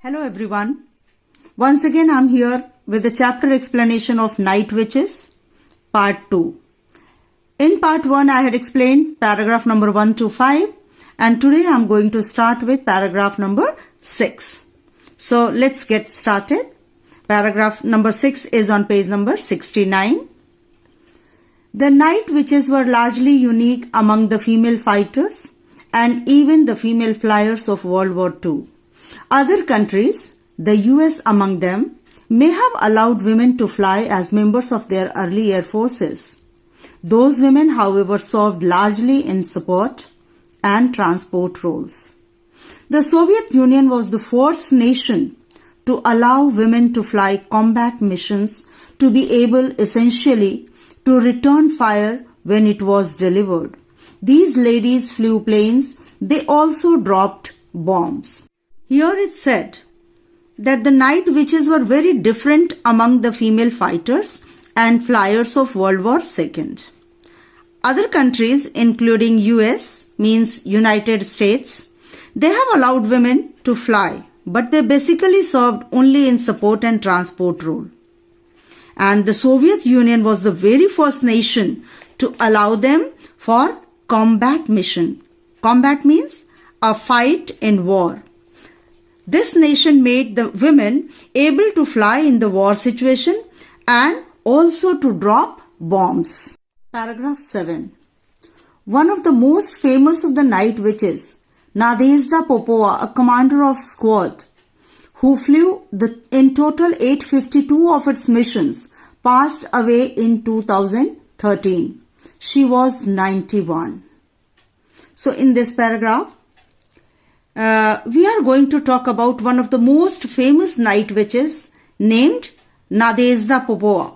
Hello everyone. Once again I'm here with the chapter explanation of Night Witches, Part 2. In Part 1 I had explained paragraph number 1 to 5 and today I'm going to start with paragraph number 6. So let's get started. Paragraph number 6 is on page number 69. The Night Witches were largely unique among the female fighters and even the female flyers of World War II. Other countries, the US among them, may have allowed women to fly as members of their early air forces. Those women, however, served largely in support and transport roles. The Soviet Union was the first nation to allow women to fly combat missions to be able essentially to return fire when it was delivered. These ladies flew planes. They also dropped bombs. Here it said that the Night Witches were very different among the female fighters and flyers of World War II. Other countries, including US, means United States, they have allowed women to fly, but they basically served only in support and transport role. And the Soviet Union was the very first nation to allow them for combat mission. Combat means a fight in war. This nation made the women able to fly in the war situation and also to drop bombs. Paragraph 7. One of the most famous of the Night Witches, Nadezhda Popova, a commander of squad, who flew in total 852 of its missions, passed away in 2013. She was 91. So in this paragraph, we are going to talk about one of the most famous Night Witches named Nadezhda Popova,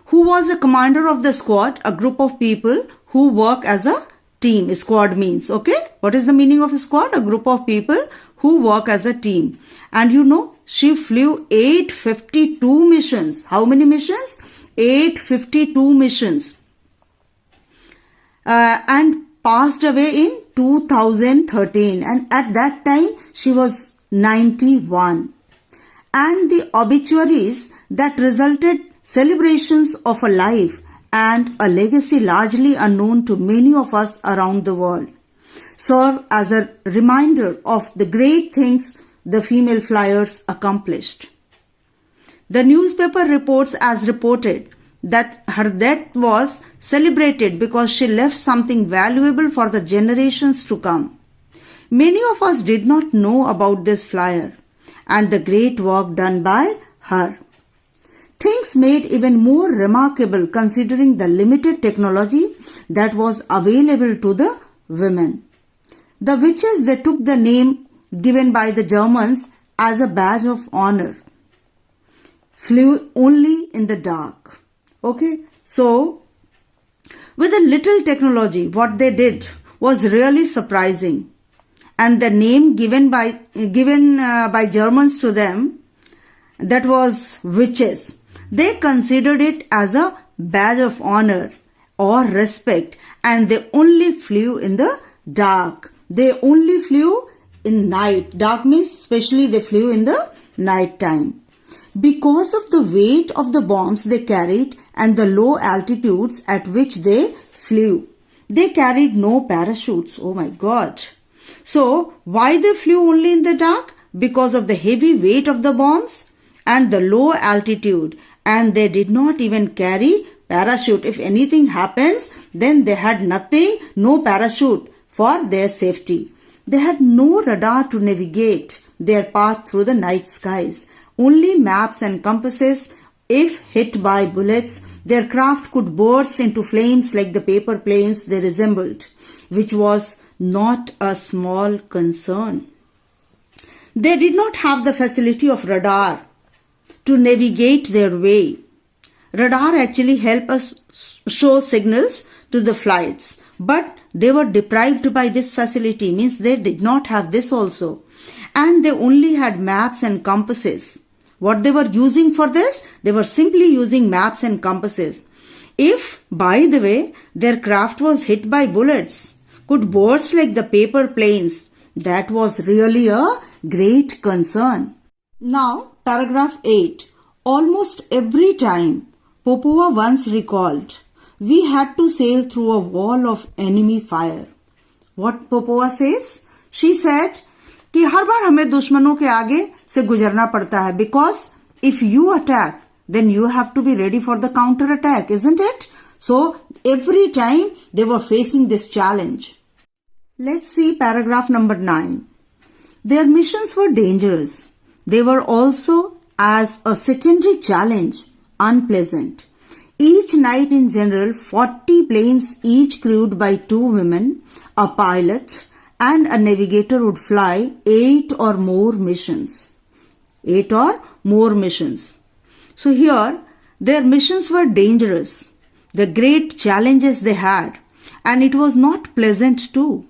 who was a commander of the squad, a group of people who work as a team. Squad means, okay? What is the meaning of a squad? A group of people who work as a team. And you know, she flew 852 missions. How many missions? 852 missions. And passed away in 2013, and at that time she was 91. And the obituaries that resulted celebrations of a life and a legacy largely unknown to many of us around the world serve as a reminder of the great things the female flyers accomplished. The newspaper reports as reported that her death was celebrated because she left something valuable for the generations to come. Many of us did not know about this flyer and the great work done by her. Things made even more remarkable considering the limited technology that was available to the women. The witches, they took the name given by the Germans as a badge of honor. Flew only in the dark. Okay, so with a little technology, what they did was really surprising. And the name given by Germans to them, that was witches. They considered it as a badge of honor or respect, and they only flew in the dark. They only flew in night. Dark means especially they flew in the night time. Because of the weight of the bombs they carried and the low altitudes at which they flew, they carried no parachutes. Oh my God. So why they flew only in the dark? Because of the heavy weight of the bombs and the low altitude, and they did not even carry parachute. If anything happens, then they had nothing, no parachute for their safety. They had no radar to navigate their path through the night skies. Only maps and compasses. If hit by bullets, their craft could burst into flames like the paper planes they resembled, which was not a small concern. They did not have the facility of radar to navigate their way. Radar actually helped us show signals to the flights, but they were deprived by this facility, means they did not have this also. And they only had maps and compasses. What they were using for this? They were simply using maps and compasses. If, by the way, their craft was hit by bullets, could burst like the paper planes, That was really a great concern. Now, paragraph 8. Almost every time, Popova once recalled, we had to sail through a wall of enemy fire. What Popova says? She said कि हर बार हमें दुश्मनों के आगे से गुजरना पड़ता है because if you attack, then you have to be ready for the counter attack, isn't it? So every time they were facing this challenge. Let's see paragraph number 9. Their missions were dangerous. They were also, as a secondary challenge, unpleasant. Each night in general, 40 planes, each crewed by 2 women, a pilot, and a navigator would fly 8 or more missions. 8 or more missions. So here, their missions were dangerous. The great challenges they had. And it was not pleasant too.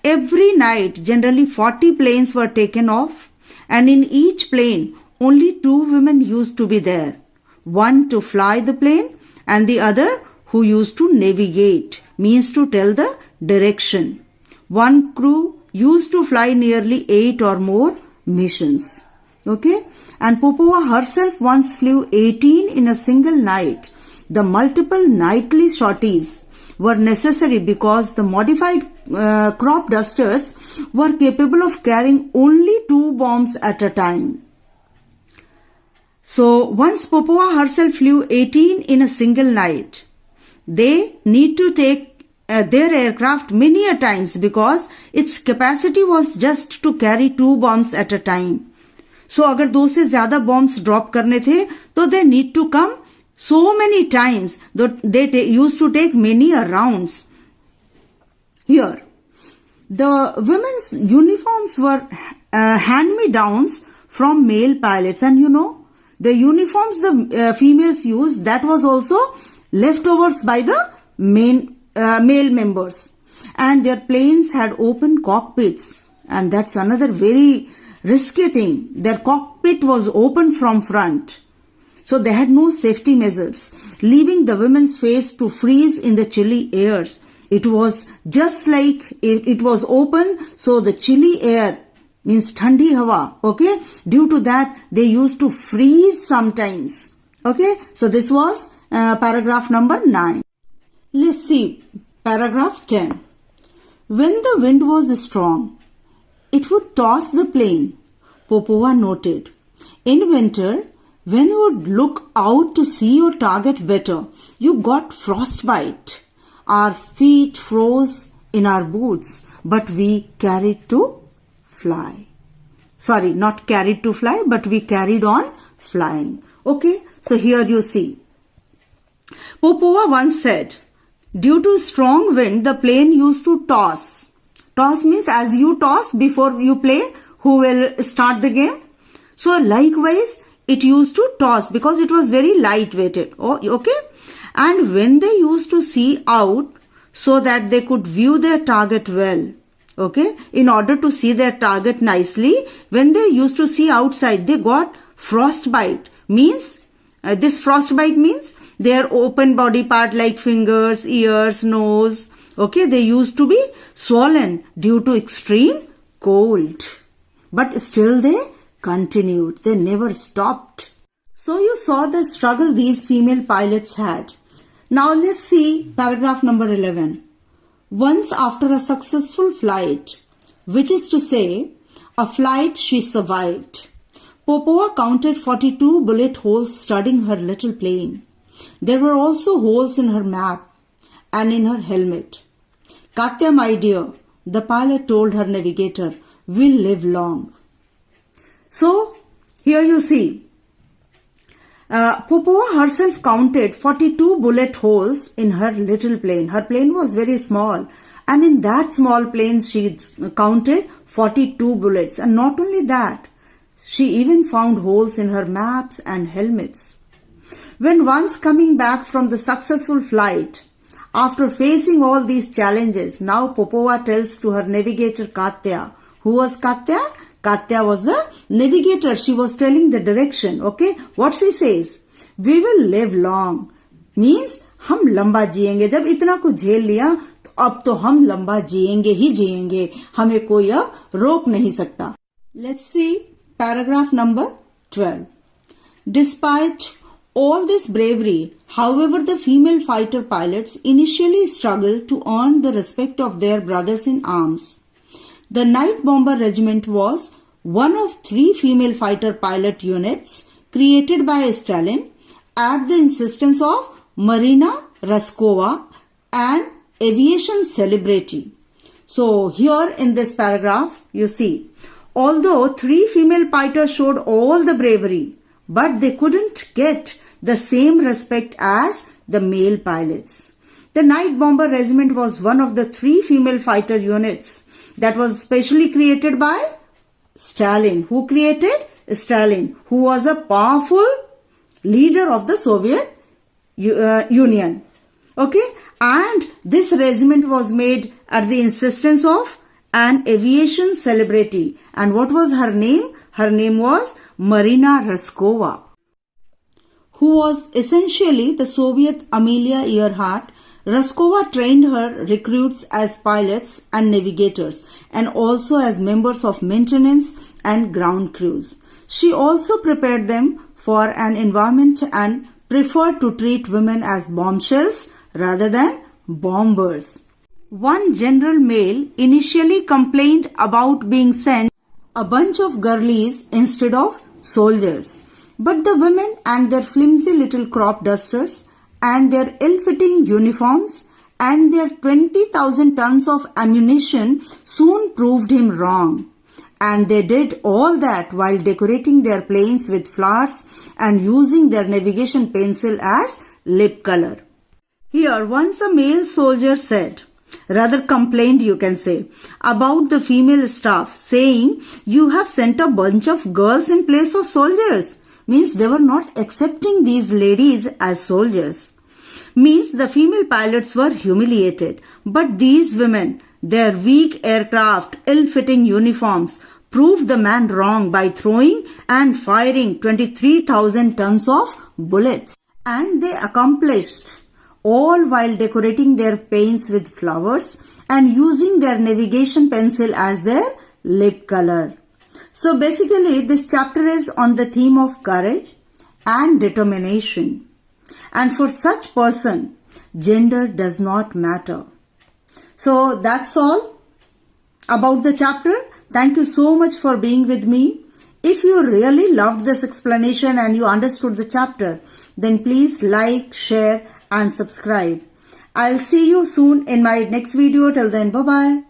Every night, generally 40 planes were taken off. And in each plane, only 2 women used to be there. One to fly the plane and the other who used to navigate, means to tell the direction. One crew used to fly nearly 8 or more missions. Okay? And Popova herself once flew 18 in a single night. The multiple nightly sorties were necessary because the modified crop dusters were capable of carrying only 2 bombs at a time. So once Popova herself flew 18 in a single night, they need to take their aircraft many a times because its capacity was just to carry 2 bombs at a time. So अगर 2 से ज़्यादा bombs drop करने थे, तो they need to come so many times. They used to take many rounds. Here, the women's uniforms were hand-me-downs from male pilots, and you know, the uniforms the females used, that was also leftovers by the male members. And their planes had open cockpits, and that's another very risky thing. Their cockpit was open from front. So they had no safety measures, leaving the women's face to freeze in the chilly airs. It was just like it was open, so the chilly air means thandi hawa, okay? Due to that, they used to freeze sometimes, okay? So this was paragraph number 9. Let's see paragraph 10. When the wind was strong, it would toss the plane, Popova noted. In winter, when you would look out to see your target better, you got frostbite. Our feet froze in our boots, but we carried to fly. Sorry, not carried to fly, but we carried on flying. Okay, so here you see. Popova once said, due to strong wind, the plane used to toss. Toss means as you toss before you play, who will start the game? So likewise, it used to toss because it was very lightweighted. Oh, okay. And when they used to see out so that they could view their target well, okay, in order to see their target nicely, when they used to see outside, they got frostbite. Means, this frostbite means their open body part like fingers, ears, nose, okay, they used to be swollen due to extreme cold. But still they continued. They never stopped. So you saw the struggle these female pilots had. Now let's see paragraph number 11. Once after a successful flight, which is to say, a flight she survived, Popova counted 42 bullet holes studding her little plane. There were also holes in her map and in her helmet. Katya, my dear, the pilot told her navigator, will live long. So, here you see, Popova herself counted 42 bullet holes in her little plane. Her plane was very small, and in that small plane she counted 42 bullets. And not only that, she even found holes in her maps and helmets. When once coming back from the successful flight, after facing all these challenges, now Popova tells to her navigator Katya. Who was Katya? Katya was the navigator. She was telling the direction. Okay, what she says? We will live long. Means हम लंबा जिएंगे. जब इतना कुछ झेल लिया तो अब तो हम लंबा जिएंगे ही जिएंगे, हमें कोई अब रोक नहीं सकता. Let's see paragraph number 12. Despite all this bravery, however, the female fighter pilots initially struggled to earn the respect of their brothers in arms. The Night Bomber Regiment was one of 3 female fighter pilot units created by Stalin at the insistence of Marina Raskova, an aviation celebrity. So here in this paragraph, you see, although 3 female fighters showed all the bravery, but they couldn't get the same respect as the male pilots. The Night Bomber Regiment was one of the 3 female fighter units that was specially created by Stalin. Who created? Stalin, who was a powerful leader of the Soviet Union. Okay? And this regiment was made at the insistence of an aviation celebrity. And what was her name? Her name was Marina Raskova, who was essentially the Soviet Amelia Earhart. Raskova trained her recruits as pilots and navigators and also as members of maintenance and ground crews. She also prepared them for an environment and preferred to treat women as bombshells rather than bombers. One general male initially complained about being sent a bunch of girlies instead of soldiers. But the women and their flimsy little crop dusters and their ill-fitting uniforms and their 20,000 tons of ammunition soon proved him wrong. And they did all that while decorating their planes with flowers and using their navigation pencil as lip color. Here once a male soldier said, rather complained you can say, about the female staff, saying, "You have sent a bunch of girls in place of soldiers." Means they were not accepting these ladies as soldiers. Means the female pilots were humiliated. But these women, their weak aircraft, ill-fitting uniforms, proved the man wrong by throwing and firing 23,000 tons of bullets. And they accomplished all while decorating their planes with flowers and using their navigation pencil as their lip color. So basically this chapter is on the theme of courage and determination. And for such person, gender does not matter. So that's all about the chapter. Thank you so much for being with me. If you really loved this explanation and you understood the chapter, then please like, share and subscribe. I'll see you soon in my next video. Till then, bye-bye.